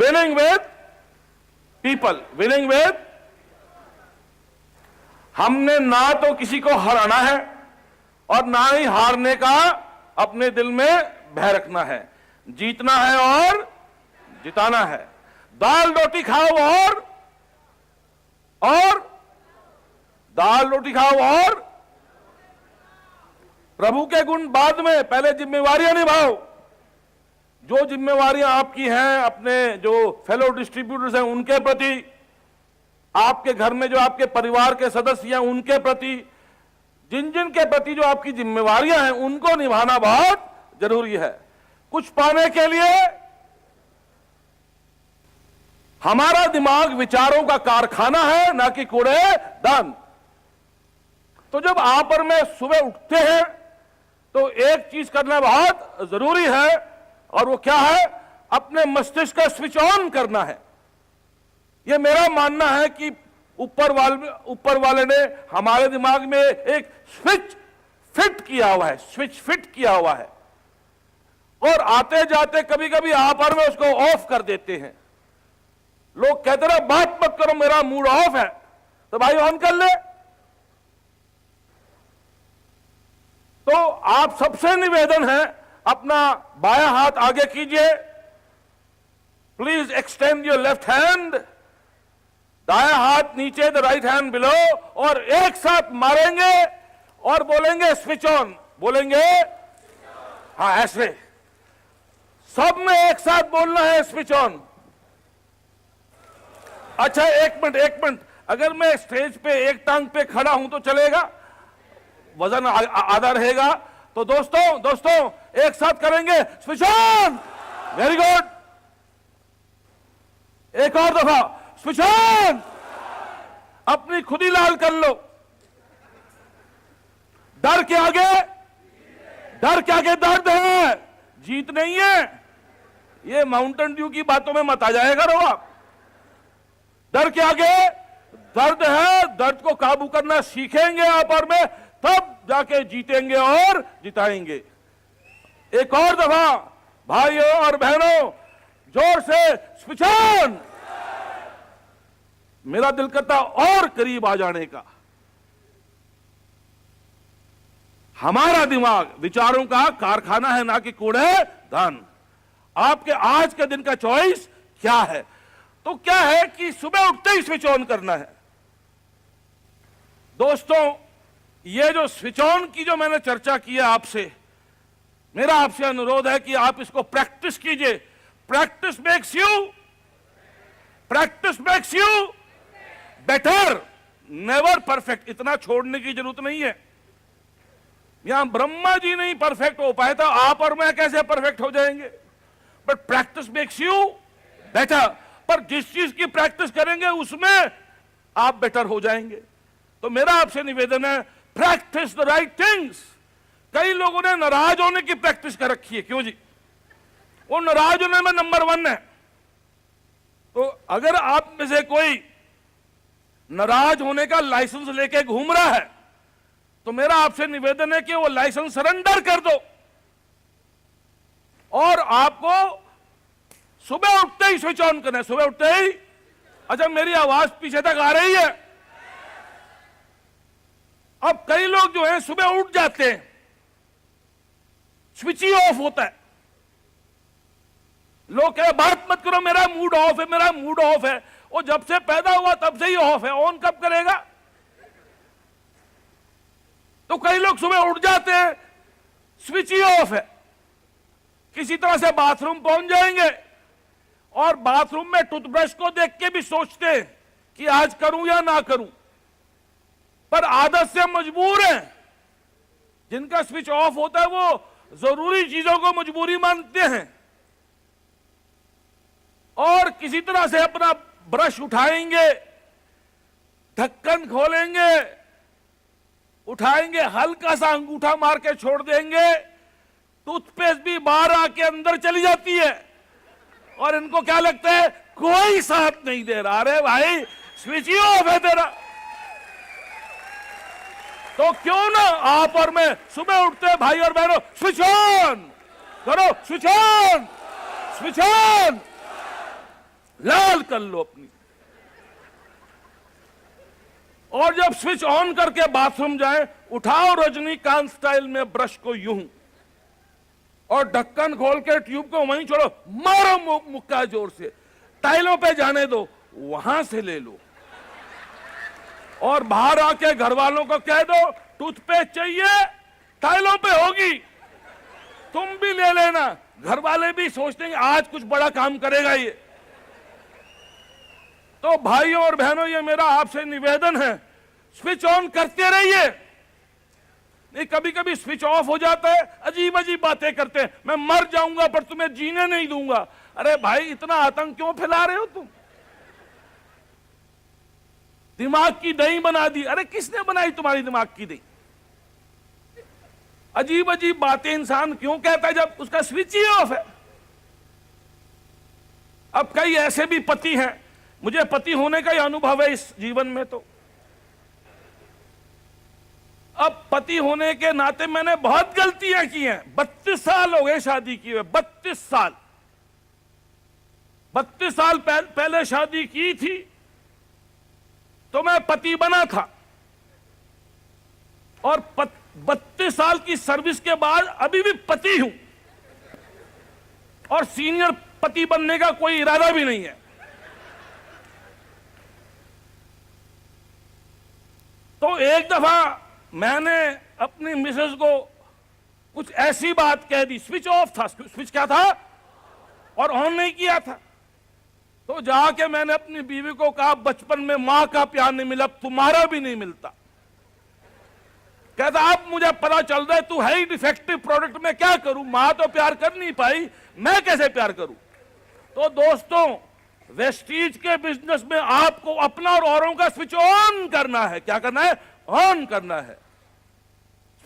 Winning with people, winning with, हमने ना तो किसी को हराना है और ना ही हारने का अपने दिल में भय रखना है। जीतना है और जिताना है। दाल रोटी खाओ और दाल रोटी खाओ और प्रभु के गुण बाद में, पहले जिम्मेवारियां निभाओ। जो जिम्मेवारियां आपकी हैं अपने जो फेलो डिस्ट्रीब्यूटर्स हैं उनके प्रति, आपके घर में जो आपके परिवार के सदस्य हैं उनके प्रति, जिन जिन के प्रति जो आपकी जिम्मेवारियां हैं उनको निभाना बहुत जरूरी है। कुछ पाने के लिए हमारा दिमाग विचारों का कारखाना है, ना कि कूड़ेदान। तो जब आप और मैं सुबह उठते हैं तो एक चीज करना बहुत जरूरी है, और वो क्या है? अपने मस्तिष्क का स्विच ऑन करना है। यह मेरा मानना है कि ऊपर वाले ने हमारे दिमाग में एक स्विच फिट किया हुआ है, स्विच फिट किया हुआ है, और आते जाते कभी कभी आप और मैं उसको ऑफ कर देते हैं। लोग कहते रहे बात मत करो, मेरा मूड ऑफ है, तो भाई ऑन कर ले। तो आप सबसे निवेदन है, अपना बायां हाथ आगे कीजिए, please extend your left hand, दायां हाथ नीचे, द राइट हैंड बिलो, और एक साथ मारेंगे और बोलेंगे स्विच ऑन, बोलेंगे हाँ ऐसे सब में एक साथ बोलना है स्विच ऑन। अच्छा एक मिनट, अगर मैं स्टेज पे एक टांग पे खड़ा हूं तो चलेगा? वजन आधा रहेगा। तो दोस्तों एक साथ करेंगे स्विच ऑन। वेरी गुड, एक और दफा स्विच ऑन। अपनी खुदी लाल कर लो। डर के आगे दर्द है, जीत नहीं है। ये माउंटेन ड्यू की बातों में मत आ जाएगा रो आप। डर के आगे दर्द है, दर्द को काबू करना सीखेंगे आप और मैं, तब जाके जीतेंगे और जिताएंगे। एक और दफा भाइयों और बहनों, जोर से स्विच ऑन। मेरा दिल करता और करीब आ जाने का। हमारा दिमाग विचारों का कारखाना है, ना कि कूड़ेदान। आपके आज के दिन का चॉइस क्या है? तो क्या है कि सुबह उठते ही स्विच ऑन करना है। दोस्तों, ये जो स्विच ऑन की जो मैंने चर्चा की है आपसे, मेरा आपसे अनुरोध है कि आप इसको प्रैक्टिस कीजिए। Practice makes you better, never perfect. इतना छोड़ने की जरूरत नहीं है। यहां ब्रह्मा जी नहीं परफेक्ट हो पाए तो आप और मैं कैसे परफेक्ट हो जाएंगे? But practice makes you better. पर जिस चीज की प्रैक्टिस करेंगे उसमें आप बेटर हो जाएंगे। तो मेरा आपसे निवेदन है, प्रैक्टिस द राइट थिंग्स। कई लोगों ने नाराज होने की प्रैक्टिस कर रखी है। क्यों जी? वो नाराज होने में नंबर 1 है। तो अगर आप में से कोई नाराज होने का लाइसेंस लेके घूम रहा है तो मेरा आपसे निवेदन है कि वो लाइसेंस सरेंडर कर दो, और आपको सुबह उठते ही स्विच ऑन करना है। सुबह उठते ही। अच्छा, मेरी आवाज पीछे तक आ रही है? अब कई लोग जो है सुबह उठ जाते हैं, स्विच ही ऑफ होता है। लोग कह बात मत करो, मेरा मूड ऑफ है, मेरा मूड ऑफ है। वो जब से पैदा हुआ तब से ही ऑफ है, ऑन कब करेगा? तो कई लोग सुबह उठ जाते हैं, स्विच ही ऑफ है। किसी तरह से बाथरूम पहुंच जाएंगे और बाथरूम में टूथब्रश को देख के भी सोचते हैं कि आज करूं या ना करूं, पर आदत से मजबूर हैं। जिनका स्विच ऑफ होता है वो जरूरी चीजों को मजबूरी मानते हैं, और किसी तरह से अपना ब्रश उठाएंगे, ढक्कन खोलेंगे, उठाएंगे, हल्का सा अंगूठा मार के छोड़ देंगे, टूथपेस्ट भी बाहर आके अंदर चली जाती है, और इनको क्या लगता है कोई साथ नहीं दे रहा। अरे भाई, स्विच ही ऑफ है तेरा। तो क्यों ना आप और मैं सुबह उठते भाई और बहनों, स्विच ऑन करो, स्विच ऑन, स्विच ऑन। लाल कर लो अपनी। और जब स्विच ऑन करके बाथरूम जाए, उठाओ रजनीकांत स्टाइल में ब्रश को यूं, और ढक्कन खोल के ट्यूब को वहीं छोड़ो, मारो मुक्का जोर से, टाइलों पे जाने दो, वहां से ले लो। और बाहर आके घर वालों को कह दो टूथपेस्ट चाहिए, टाइलों पे होगी, तुम भी ले लेना। घर वाले भी सोचते हैं आज कुछ बड़ा काम करेगा ये। तो भाइयों और बहनों, ये मेरा आपसे निवेदन है, स्विच ऑन करते रहिए। नहीं, कभी कभी स्विच ऑफ हो जाता है, अजीब अजीब बातें करते हैं, मैं मर जाऊंगा पर तुम्हें जीने नहीं दूंगा। अरे भाई, इतना आतंक क्यों फैला रहे हो तुम? दिमाग की दही बना दी। अरे किसने बनाई तुम्हारी दिमाग की दही? अजीब अजीब बातें इंसान क्यों कहता है जब उसका स्विच ही ऑफ है? अब कई ऐसे भी पति हैं, मुझे पति होने का ही अनुभव है इस जीवन में, तो अब पति होने के नाते मैंने बहुत गलतियां की हैं। 32 साल हो गए शादी किए हुए, 32 साल। 32 साल पहले शादी की थी तो मैं पति बना था, और 32 साल की सर्विस के बाद अभी भी पति हूं, और सीनियर पति बनने का कोई इरादा भी नहीं है। तो एक दफा मैंने अपनी मिसेस को कुछ ऐसी बात कह दी, स्विच ऑफ था, स्विच क्या था, और ऑन नहीं किया था। तो जाके मैंने अपनी बीवी को कहा, बचपन में मां का प्यार नहीं मिला, तुम्हारा भी नहीं मिलता। कहता अब मुझे पता चल रहा है तू है ही डिफेक्टिव प्रोडक्ट, में क्या करूं, मां तो प्यार कर नहीं पाई, मैं कैसे प्यार करूं। तो दोस्तों, वेस्टीज के बिजनेस में आपको अपना और औरों का स्विच ऑन करना है। क्या करना है? ऑन करना है।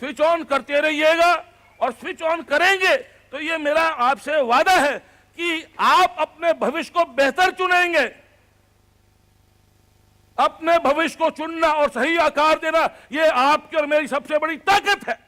स्विच ऑन करते रहिएगा, और स्विच ऑन करेंगे तो ये मेरा आपसे वादा है कि आप अपने भविष्य को बेहतर चुनेंगे। अपने भविष्य को चुनना और सही आकार देना, ये आपकी और मेरी सबसे बड़ी ताकत है।